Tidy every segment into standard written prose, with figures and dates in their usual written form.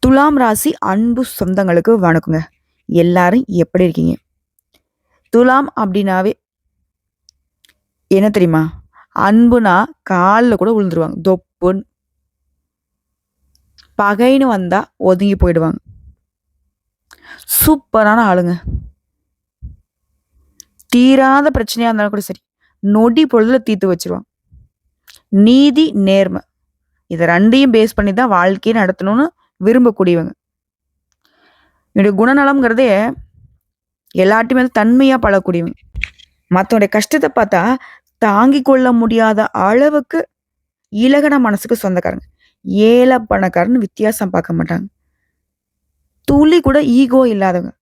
துலாம் ராசி அன்பு சொந்தங்களுக்கு வணக்கங்க. எல்லாரும் எப்படி இருக்கீங்க? துலாம் அப்படின்னாவே என்ன தெரியுமா? அன்புனா கால்ல கூட விழுந்துருவாங்க. தொப்புன்னு. பகைன்னு வந்தா ஒதுங்கி போயிடுவாங்க. சூப்பரான ஆளுங்க. தீராத பிரச்சனையா இருந்தாலும் கூட சரி, நொடி பொழுதுல தீர்த்து வச்சுருவாங்க. நீதி, நேர்மை இத 2யும் பேஸ் பண்ணி தான் வாழ்க்கைய நடத்தணும்னு விரும்பக்கூடியவங்க. என்னுடைய குணநலம்ங்கிறதே எல்லார்ட்டயுமே தன்மையா பழகக்கூடியவங்க. மத்தவங்களுடைய கஷ்டத்த பார்த்தா தாங்கிக் கொள்ள முடியாத அளவுக்கு இலகன மனசுக்கு சொந்தக்காரங்க. ஏழை பணக்காரன்னு வித்தியாசம் பார்க்க மாட்டாங்க. துளி கூட ஈகோ இல்லாதவங்க.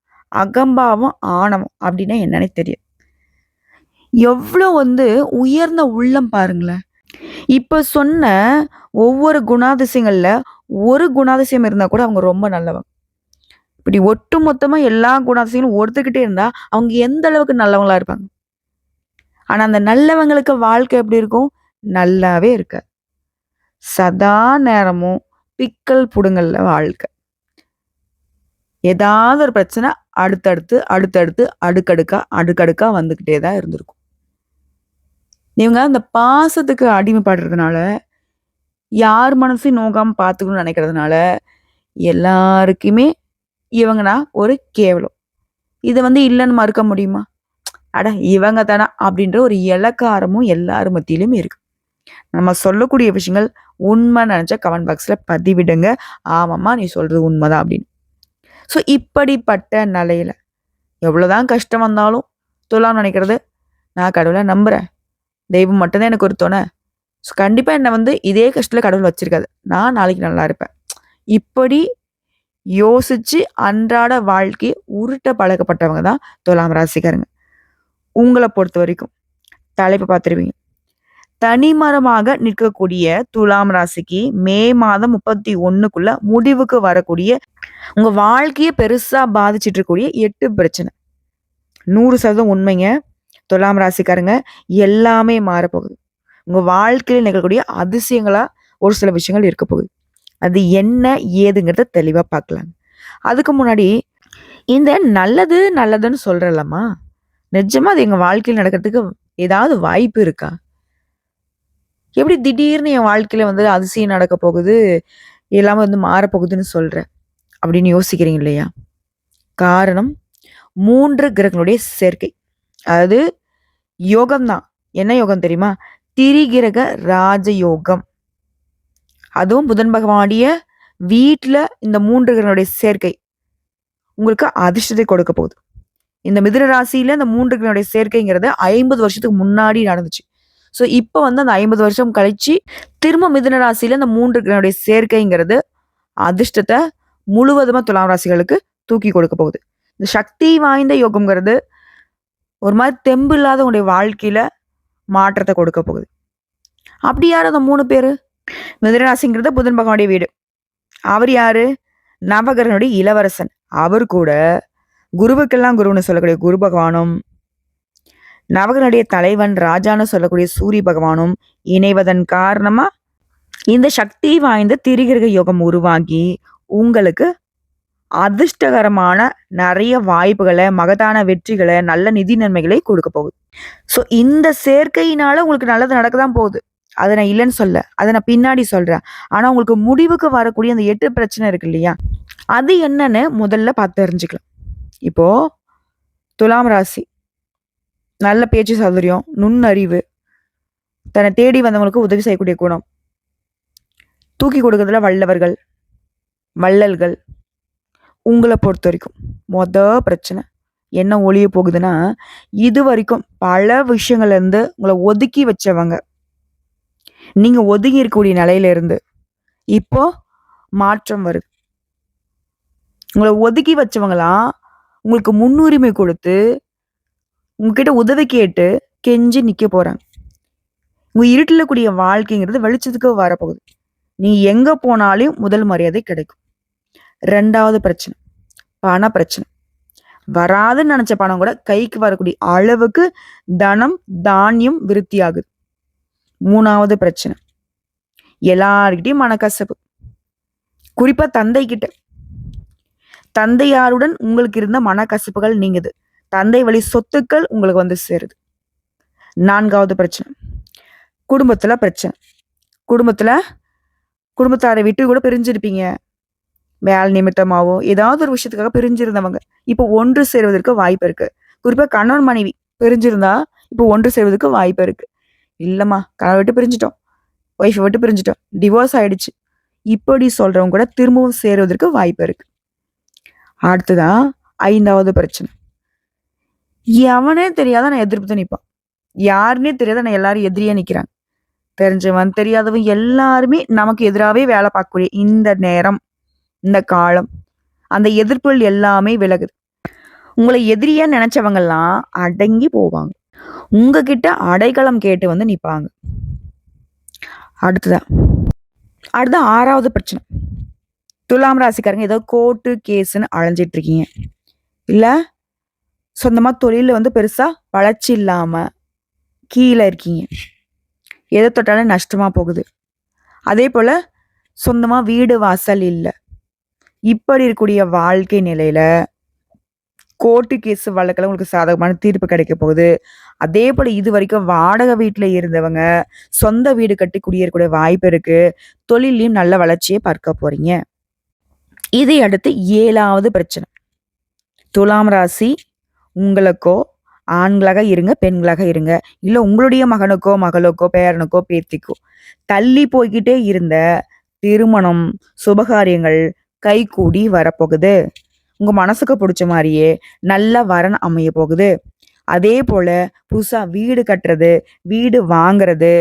அகம்பாவம், ஆணவம் அப்படின்னா என்னன்னே தெரியாது. எவ்ளோ உயர்ந்த உள்ளம் பாருங்களேன். இப்ப சொன்ன ஒவ்வொரு குணாதிசயங்கள்ல ஒரு குணாதிசயம் இருந்தா கூட அவங்க ரொம்ப நல்லவங்க. இப்படி ஒட்டு மொத்தமா எல்லா குணாதிசயங்களும் ஒருத்தர்கிட்டே இருந்தா அவங்க எந்த அளவுக்கு நல்லவங்களா இருப்பாங்க. ஆனா அந்த நல்லவங்களுக்கு வாழ்க்கை எப்படி இருக்கும்? நல்லாவே இருக்காது. சதா நேரமும் பிக்கல் புடுங்கல்ல வாழ்க்கை. ஏதாவது ஒரு பிரச்சனை அடுத்தடுத்து அடுக்கடுக்கா வந்துகிட்டே தான் இருந்திருக்கும். இவங்க அந்த பாசத்துக்கு அடிமைப்படுறதுனால, யார் மனசையும் நோகாம பார்த்துக்கணும்னு நினைக்கிறதுனால, எல்லாருக்குமே இவங்கன்னா ஒரு கேவலம். இத இல்லன்னு மறுக்க முடியுமா? அட இவங்க தானா அப்படின்ற ஒரு இளக்காரமும் எல்லார் மத்தியிலும் இருக்கு. நம்ம சொல்லக்கூடிய விஷயங்கள் உண்மை நினைச்சா கமெண்ட் பாக்ஸ்ல பதிவிடுங்க. ஆமாம்மா நீ சொல்றது உண்மைதான் அப்படின்னு. ஸோ இப்படிப்பட்ட நிலையில எவ்வளவுதான் கஷ்டம் வந்தாலும் துலாம் நினைக்கிறது, நான் கடவுளை நம்புறேன். தெய்வம் மட்டும்தான் எனக்கு ஒரு துணை. ஸோ கண்டிப்பா என்ன இதே கஷ்டத்துல கடவுள் வச்சிருக்காது. நான் நாளைக்கு நல்லா இருப்பேன். இப்படி யோசிச்சு அன்றாட வாழ்க்கையை உருட்ட பழக்கப்பட்டவங்க தான் துலாம் ராசிக்காரங்க. உங்களை பொறுத்த வரைக்கும் தலைப்பு பார்த்துருவீங்க. தனிமரமாக நிற்கக்கூடிய துலாம் ராசிக்கு மே மாதம் 31க்குள்ள முடிவுக்கு வரக்கூடிய உங்க வாழ்க்கையை பெருசா பாதிச்சிட்டு இருக்கக்கூடிய 8 பிரச்சனை 100% உண்மைங்க. துலாம் ராசிக்காரங்க எல்லாமே மாறப்போகுது. உங்க வாழ்க்கையில் நிகழக்கூடிய அதிசயங்களா ஒரு சில விஷயங்கள் இருக்க போகுது. அது என்ன ஏதுங்கிறத தெளிவா பார்க்கலாம். அதுக்கு முன்னாடி இந்த நல்லதுன்னு சொல்றேன்லம்மா, நிஜமா அது எங்க வாழ்க்கையில் நடக்கிறதுக்கு ஏதாவது வாய்ப்பு இருக்கா? எப்படி திடீர்னு என் வாழ்க்கையில அதிசயம் நடக்க போகுது, எல்லாமே மாறப்போகுதுன்னு சொல்றேன் அப்படின்னு யோசிக்கிறீங்க இல்லையா? காரணம் 3 கிரகங்களுடைய சேர்க்கை. அதாவது யோகம் தான். என்ன யோகம் தெரியுமா? திரிகிரக ராஜயோகம். அதுவும் புதன் பகவானுடைய வீட்டுல இந்த 3 கிரகங்களுடைய சேர்க்கை உங்களுக்கு அதிர்ஷ்டத்தை கொடுக்க போகுது. இந்த மிதுன ராசியில இந்த 3 கிரகங்களுடைய சேர்க்கைங்கிறது 50 வருஷத்துக்கு முன்னாடி நடந்துச்சு. ஸோ இப்போ அந்த 50 வருஷம் கழிச்சு திரும்ப மிதுன ராசியில இந்த 3 கிரகங்களுடைய சேர்க்கைங்கிறது அதிர்ஷ்டத்தை முழுவதுமா துலாம் ராசிகளுக்கு தூக்கி கொடுக்க போகுது. இந்த சக்தி வாய்ந்த யோகம்ங்கிறது ஒரு மாதிரி தெம்பு இல்லாத உங்களுடைய வாழ்க்கையில மாற்றத்தை கொடுக்க போகுது. அப்படி யார் அந்த 3 பேரு? மிதுனராசிங்கிறது புதன் பகவானுடைய வீடு. அவர் யாரு? நவகிரகனுடைய இளவரசன். அவர் கூட குருவுக்கெல்லாம் குருன்னு சொல்லக்கூடிய குரு பகவானும், நவகிரனுடைய தலைவன் ராஜான்னு சொல்லக்கூடிய சூரிய பகவானும் இணைவதன் காரணமா இந்த சக்தி வாய்ந்த திரிகிரக யோகம் உருவாகி உங்களுக்கு அதிர்ஷ்டகரமான நிறைய வாய்ப்புகளை, மகத்தான வெற்றிகளை, நல்ல நிதி நன்மைகளை கொடுக்க போகுது. ஸோ இந்த சேர்க்கையினால உங்களுக்கு நல்லது நடக்க தான் போகுது. அதை நான் இல்லைன்னு சொல்ல, அதை நான் பின்னாடி சொல்றேன். ஆனா உங்களுக்கு முடிவுக்கு வரக்கூடிய அந்த 8 பிரச்சனை இருக்கு இல்லையா? அது என்னன்னு முதல்ல பார்த்து தெரிஞ்சுக்கலாம். இப்போ துலாம் ராசி நல்ல பேச்சு சௌகரியம், நுண்ணறிவு, தன்னை தேடி வந்தவங்களுக்கு உதவி செய்யக்கூடிய குணம், தூக்கி கொடுக்கறதுல வல்லவர்கள், வள்ளல்கள். உங்களை பொறுத்த வரைக்கும் பிரச்சனை என்ன ஒளிய போகுதுன்னா, இது வரைக்கும் பல விஷயங்கள்ல இருந்து உங்களை ஒதுக்கி வச்சவங்க, நீங்க ஒதுங்கி இருக்கக்கூடிய நிலையில இருந்து இப்போ மாற்றம் வருது. உங்களை ஒதுக்கி வச்சவங்களாம் உங்களுக்கு முன்னுரிமை கொடுத்து உங்ககிட்ட உதவி கேட்டு கெஞ்சி நிக்க போறாங்க. உங்க இருட்டில் கூடிய வாழ்க்கைங்கிறது வெளிச்சத்துக்கு வரப்போகுது. நீ எங்க போனாலும் முதல் மரியாதை கிடைக்கும். 2வது பிரச்சனை பண பிரச்சனை. வராதுன்னு நினைச்ச பணம் கூட கைக்கு வரக்கூடிய அளவுக்கு தனம் தானியம் விருத்தி ஆகுது. 3வது பிரச்சனை எல்லார்கிட்டையும் மனக்கசப்பு. குறிப்பா தந்தை கிட்ட தந்தையாருடன் உங்களுக்கு இருந்த மனக்கசப்புகள் நீங்குது. தந்தை வழி சொத்துக்கள் உங்களுக்கு வந்து சேருது. 4வது பிரச்சனை. குடும்பத்துல பிரச்சனை. குடும்பத்துல குடும்பத்தாரை விட்டு கூட பிரிஞ்சிருப்பீங்க. வேலை நிமித்தமாவோ, ஏதாவது ஒரு விஷயத்துக்காக பிரிஞ்சிருந்தவங்க, இப்போ ஒன்று சேருவதற்கு வாய்ப்பு இருக்கு. குறிப்பா கணவன், மனைவி பிரிஞ்சிருந்தா, இப்போ ஒன்று சேர்வதற்கு வாய்ப்பு இருக்கு. இல்லம்மா, கணவர விட்டு பிரிஞ்சுட்டோம். ஒய்ஃப விட்டு பிரிஞ்சுட்டோம். டிவோர்ஸ் ஆயிடுச்சு. இப்படி சொல்றவங்க கூட திரும்பவும் சேருவதற்கு வாய்ப்பு இருக்கு. அடுத்ததா 5வது பிரச்சனை. எவனே தெரியாத நான் எதிர்ப்பு தான் நிப்பான். யாருன்னே தெரியாத நான் எல்லாரும் எதிரியா நிக்கிறாங்க. தெரிஞ்சவன், தெரியாதவன் எல்லாருமே நமக்கு எதிராவே வேலை பார்க்கக்கூடிய இந்த நேரம், இந்த காலம், அந்த எதிர்ப்புகள் எல்லாமே விலகுது. உங்களை எதிரியா நினைச்சவங்கெல்லாம் அடங்கி போவாங்க. உங்ககிட்ட அடைக்கலம் கேட்டு வந்து நிப்பாங்க. அடுத்ததா 6வது பிரச்சனை. துலாம் ராசிக்காரங்க ஏதோ கோர்ட்டு கேஸ்ன்னு அலைஞ்சிட்டு இருக்கீங்க. இல்ல சொந்தமா தொழில வந்து பெருசா வளர்ச்சி இல்லாம கீழே இருக்கீங்க. எதை தொட்டாலும் நஷ்டமா போகுது. அதே போல சொந்தமா வீடு வாசல் இல்லை. இப்படி இருக்கக்கூடிய வாழ்க்கை நிலையில கோர்ட்டு கேஸ் வழக்கில் உங்களுக்கு சாதகமான தீர்ப்பு கிடைக்க போகுது. அதே போல இது வரைக்கும் வாடகை வீட்டுல இருந்தவங்க சொந்த வீடு கட்டி குடியேறக்கூடிய வாய்ப்பு இருக்கு. தொழிலையும் நல்ல வளர்ச்சியை பார்க்க போறீங்க. இதை அடுத்து 7வது பிரச்சனை. துலாம் ராசி உங்களுக்கோ ஆண்களாக இருங்க, பெண்களாக இருங்க, இல்ல உங்களுடைய மகனுக்கோ மகளுக்கோ பேரனுக்கோ பேத்திக்கோ தள்ளி போய்கிட்டே இருந்த திருமணம் சுபகாரியங்கள் கைகூடி வரப்போகுது. உங்க மனசுக்கு பிடிச்ச மாதிரியே நல்ல வரன் அமைய போகுது. அதே போல புதுசா வீடு கட்டுறது, வீடு வாங்குறது,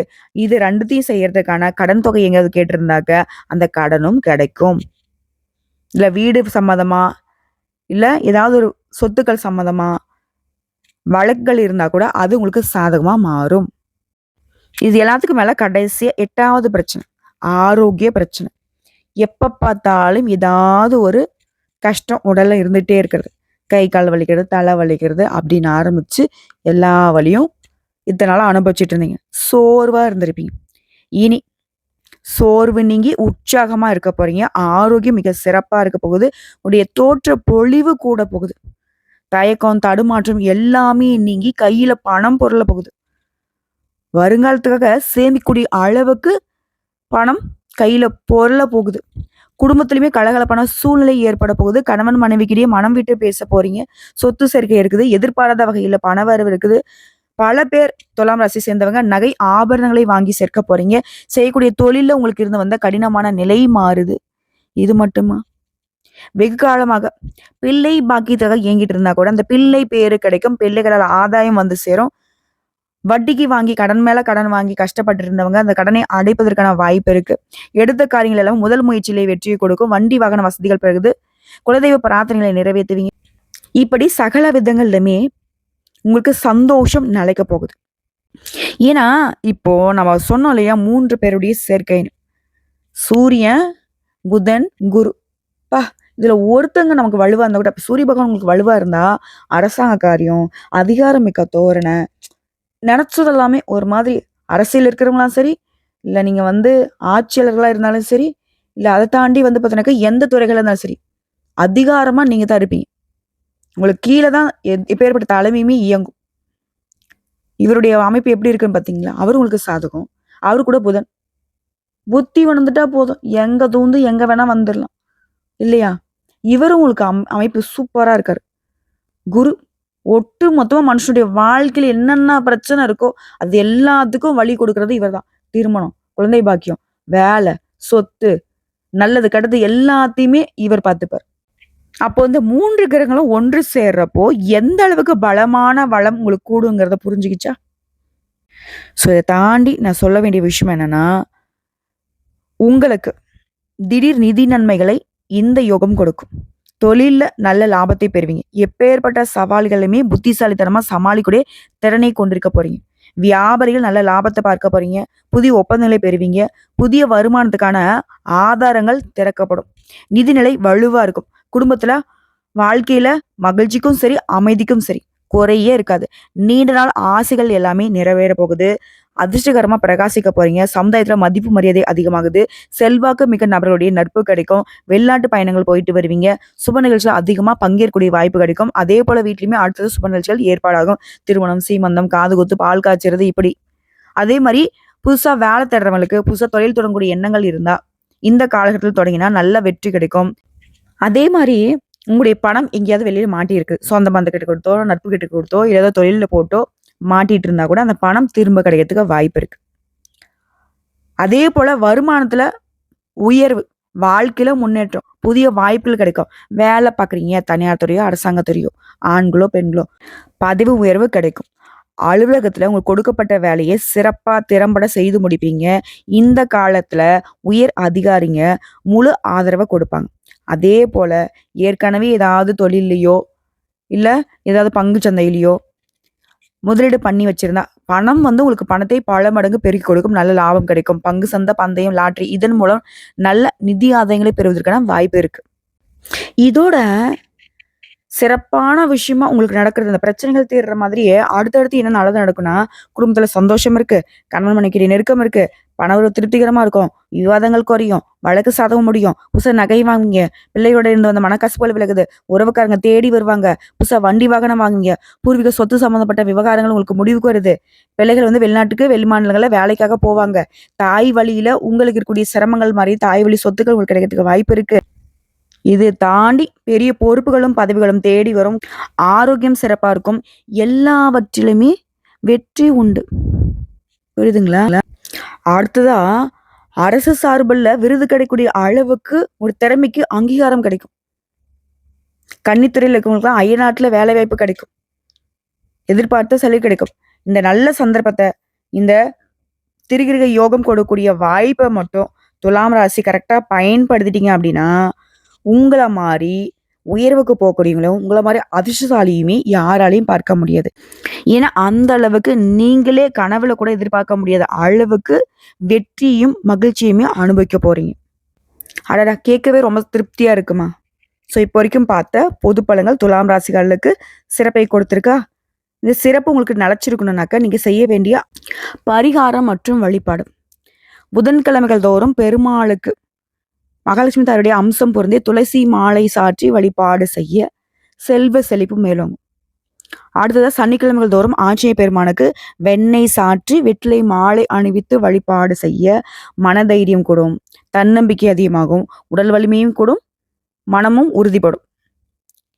இது 2த்தையும் செய்யறதுக்கான கடன் தொகை எங்கேயாவது கேட்டிருந்தாக்க அந்த கடனும் கிடைக்கும். இல்ல வீடு சம்மந்தமா, இல்ல ஏதாவது ஒரு சொத்துக்கள் சம்மந்தமா வழக்குகள் இருந்தா கூட அது உங்களுக்கு சாதகமா மாறும். இது எல்லாத்துக்கும் மேல கடைசியா 8வது பிரச்சனை. ஆரோக்கிய பிரச்சனை. எப்ப பார்த்தாலும் ஏதாவது ஒரு கஷ்டம் உடல்ல இருந்துட்டே இருக்கிறது. கை கால் வலிக்கிறது, தலை வலிக்கிறது அப்படின்னு ஆரம்பிச்சு எல்லா வலியும் இத்தனை நாளா அனுபவிச்சுட்டு இருந்தீங்க. சோர்வா இருந்திருப்பீங்க. இனி சோர்வு நீங்கி உற்சாகமா இருக்க போறீங்க. ஆரோக்கியம் மிக சிறப்பா இருக்க போகுது. உடைய தோற்ற பொழிவு கூட போகுது. தயக்கம் தடுமாற்றம் எல்லாமே நீங்கி கையில பணம் பொருள போகுது. வருங்காலத்துக்காக சேமிக்கூடிய அளவுக்கு பணம் கையில பொருள போகுது. குடும்பத்திலுமே கலகலப்பான சூழ்நிலை ஏற்பட போகுது. கணவன் மனைவிக்கிடையே மனம் விட்டு பேச போறீங்க. சொத்து சேர்க்கை இருக்குது. எதிர்பாராத வகையில பணவரவு இருக்குது. பல பேர் துலாம் ராசி சேர்ந்தவங்க நகை ஆபரணங்களை வாங்கி சேர்க்க போறீங்க. செய்யக்கூடிய தொழில உங்களுக்கு இருந்து வந்த கடினமான நிலை மாறுது. இது மட்டுமா? வெகு காலமாக பிள்ளை பாக்கியத்துக்காக இயங்கிட்டு இருந்தா கூட அந்த பிள்ளை பேரு கிடைக்கும். பிள்ளைகளால் ஆதாயம் வந்து சேரும். வட்டிக்கு வாங்கி கடன் மேல கடன் வாங்கி கஷ்டப்பட்டு இருந்தவங்க அந்த கடனை அடைப்பதற்கான வாய்ப்பு இருக்கு. எடுத்த காரியங்கள் எல்லாம் முதல் முயற்சியிலே வெற்றியை கொடுக்கும். வண்டி வாகன வசதிகள் பிறகுது. குலதெய்வ பிரார்த்தனைகளை நிறைவேற்றுவீங்க. இப்படி சகல விதங்கள்லுமே உங்களுக்கு சந்தோஷம் நிலைக்க போகுது. ஏன்னா இப்போ நம்ம சொன்னோம் இல்லையா 3 பேருடைய சேர்க்கைன்னு. சூரியன், புதன், குரு. பா இதுல ஒருத்தங்க நமக்கு வலுவா இருந்தா கூட சூரிய பகவான் உங்களுக்கு வலுவா இருந்தா அரசாங்க காரியம், அதிகாரம் மிக்க தோரணை, நினைச்சது எல்லாமே ஒரு மாதிரி அரசியல் இருக்கிறவங்களாம் சரி, இல்ல நீங்க வந்து ஆட்சியாளர்களா இருந்தாலும் சரி, இல்ல அதை தாண்டி வந்து பார்த்தீங்கன்னாக்கா எந்த துறைகளா இருந்தாலும் சரி, அதிகாரமா நீங்க தான் இருப்பீங்க. உங்களுக்கு கீழே தான் எப்பேற்பட்ட தலைமையுமே இயங்கும். இவருடைய அமைப்பு எப்படி இருக்குன்னு பார்த்தீங்களா? அவரு உங்களுக்கு சாதகம். அவரு கூட புதன். புத்தி வந்துட்டா போதும். எங்க தூந்து எங்க வேணா வந்துடலாம். இல்லையா? இவரும் உங்களுக்கு அமைப்பு சூப்பரா இருக்காரு. குரு ஒட்டு மொத்தமா மனுஷனுடைய வாழ்க்கையில என்னென்ன பிரச்சனை இருக்கோ அது எல்லாத்துக்கும் வழி கொடுக்கறது இவர்தான். திருமணம், குழந்தை பாக்கியம், வேலை, சொத்து, நல்லது கெட்டது எல்லாத்தையுமே இவர் பார்த்துப்பார். அப்போ இந்த 3 கிரகங்களும் ஒன்று சேர்றப்போ எந்த அளவுக்கு பலமான வளம் உங்களுக்கு கூடுங்கிறத புரிஞ்சுக்கிச்சா? ஸோ இதை தாண்டி நான் சொல்ல வேண்டிய விஷயம் என்னன்னா, உங்களுக்கு திடீர் நிதி நன்மைகளை இந்த யோகம் கொடுக்கும். தொழில்ல நல்ல லாபத்தை பெறுவீங்க. எப்பேற்பட்ட சவால்களுமே புத்திசாலித்தனமா சமாளிக்கூடிய திறனை கொண்டிருக்க போறீங்க. வியாபாரிகள் நல்ல லாபத்தை பார்க்க போறீங்க. புதிய ஒப்பந்தங்களை பெறுவீங்க. புதிய வருமானத்துக்கான ஆதாரங்கள் திறக்கப்படும். நிதிநிலை வலுவா இருக்கும். குடும்பத்துல வாழ்க்கையில மகிழ்ச்சிக்கும் சரி அமைதிக்கும் சரி குறையே இருக்காது. நீண்ட நாள் ஆசைகள் எல்லாமே நிறைவேற போகுது. அதிர்ஷ்டகரமா பிரகாசிக்க போறீங்க. சமுதாயத்துல மதிப்பு மரியாதை அதிகமாகுது. செல்வாக்கு மிக்க நபர்களுடைய நட்பு கிடைக்கும். வெளிநாட்டு பயணங்கள் போயிட்டு வருவீங்க. சுப நிகழ்ச்சிகள் அதிகமா பங்கேற்கக்கூடிய வாய்ப்பு கிடைக்கும். அதே போல வீட்லயுமே அடுத்தது சுப நிகழ்ச்சிகள் ஏற்பாடாகும். திருமணம், சீமந்தம், காதுகுத்து, பால் காய்ச்சறது இப்படி. அதே மாரி புதுசா வேலை தேடுறவங்களுக்கு, புதுசா தொழில் தொடங்கக்கூடிய எண்ணங்கள் இருந்தா, இந்த காலகட்டத்துல தொடங்கினா நல்ல வெற்றி கிடைக்கும். அதே மாரி உங்களுடைய பணம் எங்கேயாவது வெளியில மாட்டியிருக்கு. சொந்த பந்தக்கிட்ட கொடுத்தோ, நட்பு கிட்ட கொடுத்தோ, இல்ல ஏதோ தொழில்ல போட்டோ மாட்டிட்டு இருந்தா கூட அந்த பணம் திரும்ப கிடைக்கிறதுக்கு வாய்ப்பு இருக்கு. அதே போல வருமானத்துல உயர்வு, வாழ்க்கையில முன்னேற்றம், புதிய வாய்ப்புகள் கிடைக்கும். வேலை பார்க்குறீங்க, தனியார் துறையோ, அரசாங்க துறையோ, ஆண்களோ, பெண்களோ, பதவி உயர்வு கிடைக்கும். அலுவலகத்துல உங்களுக்கு கொடுக்கப்பட்ட வேலையை சிறப்பா திறம்பட செய்து முடிப்பீங்க. இந்த காலத்துல உயர் அதிகாரிங்க முழு ஆதரவை கொடுப்பாங்க. அதே போல ஏற்கனவே ஏதாவது தொழில்லயோ, இல்ல ஏதாவது பங்குச் சந்தையிலயோ முதலீடு பண்ணி வச்சிருந்தா, பணம் உங்களுக்கு பணத்தை பல மடங்கு பெருக்கிக் கொடுக்கும். நல்ல லாபம் கிடைக்கும். பங்கு சந்தை, பந்தயம், லாட்டரி இதன் மூலம் நல்ல நிதி ஆதாயங்களை பெறுவதற்கான வாய்ப்பு இருக்கு. இதோட சிறப்பான விஷயமா உங்களுக்கு நடக்கிறது, அந்த பிரச்சனைகள் தீர்ற மாதிரியே அடுத்தடுத்து என்ன நல்லது நடக்கும்னா, குடும்பத்துல சந்தோஷம் இருக்கு, கணவன் மனைவிக்கிடையே நெருக்கம் இருக்கு, பணவரவு திருப்திகரமா இருக்கும், விவாதங்கள் குறையும், வழக்கு சாதகம் முடியும், புதுசா நகை வாங்குவீங்க, பிள்ளையோட இருந்து வந்த மனக்கசப்புகள் விலகுது, உறவுக்காரங்க தேடி வருவாங்க, புதுசா வண்டி வாகனம் வாங்குவீங்க, பூர்வீக சொத்து சம்பந்தப்பட்ட விவகாரங்கள் உங்களுக்கு முடிவுக்கு வருது, பிள்ளைகள் வெளிநாட்டுக்கு வெளி மாநிலங்கள்ல வேலைக்காக போவாங்க, தாய் வழியில உங்களுக்கு இருக்கக்கூடிய சிரமங்கள் மாதிரி தாய் வழி சொத்துக்கள் உங்களுக்கு கிடைக்கிறதுக்கு வாய்ப்பு இருக்கு. இது தாண்டி பெரிய பொறுப்புகளும் பதவிகளும் தேடி வரும். ஆரோக்கியம் சிறப்பா இருக்கும். எல்லாவற்றிலுமே வெற்றி உண்டு. புரியுதுங்களா? அடுத்ததா அரசு சார்புல விருது கிடைக்கக்கூடிய அளவுக்கு ஒரு திறமைக்கு அங்கீகாரம் கிடைக்கும். கன்னித்துறையில இருக்கவங்களுக்கு அயல்நாட்டுல வேலை வாய்ப்பு கிடைக்கும். எதிர்பார்த்த சலுகை கிடைக்கும். இந்த நல்ல சந்தர்ப்பத்தை, இந்த திருகிருக யோகம் கொடுக்கக்கூடிய வாய்ப்பை மட்டும் துலாம் ராசி கரெக்டா பயன்படுத்திட்டீங்க அப்படின்னா, உங்கள மாரி உயர்வுக்கு போகக்கூடியவங்களும், உங்கள மாரி அதிர்ஷ்டசாலியுமே யாராலையும் பார்க்க முடியாது. ஏன்னா, அந்த அளவுக்கு நீங்களே கனவுல கூட எதிர்பார்க்க முடியாத அளவுக்கு வெற்றியும், மகிழ்ச்சியுமே அனுபவிக்க போறீங்க. அடடா! கேட்கவே ரொம்ப திருப்தியா இருக்குமா? ஸோ, இப்போ வரைக்கும் பார்த்த பொது பலன்கள் துலாம் ராசிகளுக்கு சிறப்பை கொடுத்திருக்கா? இந்த சிறப்பு உங்களுக்கு நிலைச்சிருக்கணும்னாக்க, நீங்க செய்ய வேண்டிய பரிகாரம் மற்றும் வழிபாடு. புதன்கிழமைகள் தோறும் பெருமாளுக்கு மகாலட்சுமி தாயுடைய அம்சம் பொருந்திய துளசி மாலை சாற்றி வழிபாடு செய்ய செல்வ செழிப்பு மேலோங்கும். அடுத்ததா சனிக்கிழமைகள் தோறும் ஆஞ்சநேய பெருமானுக்கு வெண்ணெய் சாற்றி வெற்றிலை மாலை அணிவித்து வழிபாடு செய்ய மனதைரியம் கூடும், தன்னம்பிக்கை அதிகமாகும், உடல் வலிமையும் கூடும், மனமும் உறுதிப்படும்,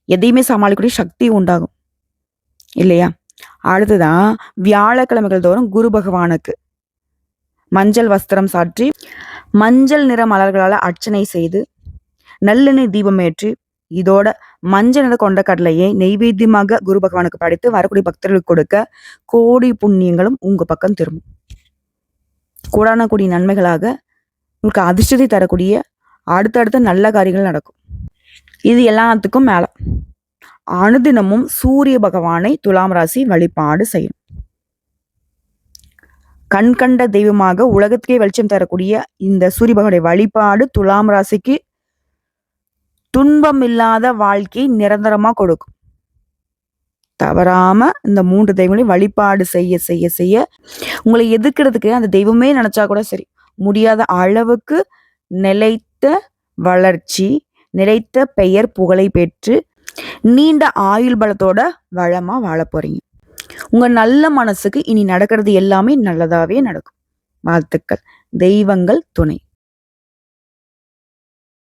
எதையுமே சமாளிக்கக்கூடிய சக்தி உண்டாகும் இல்லையா? அடுத்ததான் வியாழக்கிழமைகள் தோறும் குரு பகவானுக்கு மஞ்சள் வஸ்திரம் சாற்றி மஞ்சள் நிற மலர்களால் அர்ச்சனை செய்து நல்லெண்ணெய் தீபம் ஏற்றி இதோட மஞ்சள் நிற கொண்ட கடலையை நெய்வேத்தியமாக குரு பகவானுக்கு படைத்து வரக்கூடிய பக்தர்களுக்கு கொடுக்க கோடி புண்ணியங்களும் உங்க பக்கம் திரும்பும். கூடான கூடிய நன்மைகளாக உங்களுக்கு அதிர்ஷ்டத்தை தரக்கூடிய அடுத்தடுத்த நல்ல காரியங்கள் நடக்கும். இது எல்லாத்துக்கும் மேல அனுதினமும் சூரிய பகவானை துலாம் ராசி வழிபாடு செய்யும். கண்கண்ட தெய்வமாக உலகத்துக்கே வெளிச்சம் தரக்கூடிய இந்த சூரிய பகவானுடைய வழிபாடு துலாம் ராசிக்கு துன்பம் இல்லாத வாழ்க்கை நிரந்தரமா கொடுக்கும். தவறாம இந்த 3 தெய்வங்களையும் வழிபாடு செய்ய செய்ய செய்ய உங்களை எதிர்க்கிறதுக்கு அந்த தெய்வமே நினைச்சா கூட சரி முடியாத அளவுக்கு நிலைத்த வளர்ச்சி, நிலைத்த பெயர் புகழை பெற்று நீண்ட ஆயுள் பலத்தோட வளமா வாழ போறீங்க. உங்க நல்ல மனசுக்கு இனி நடக்கிறது எல்லாமே நல்லதாவே நடக்கும். வாழ்த்துக்கள். தெய்வங்கள் துணை.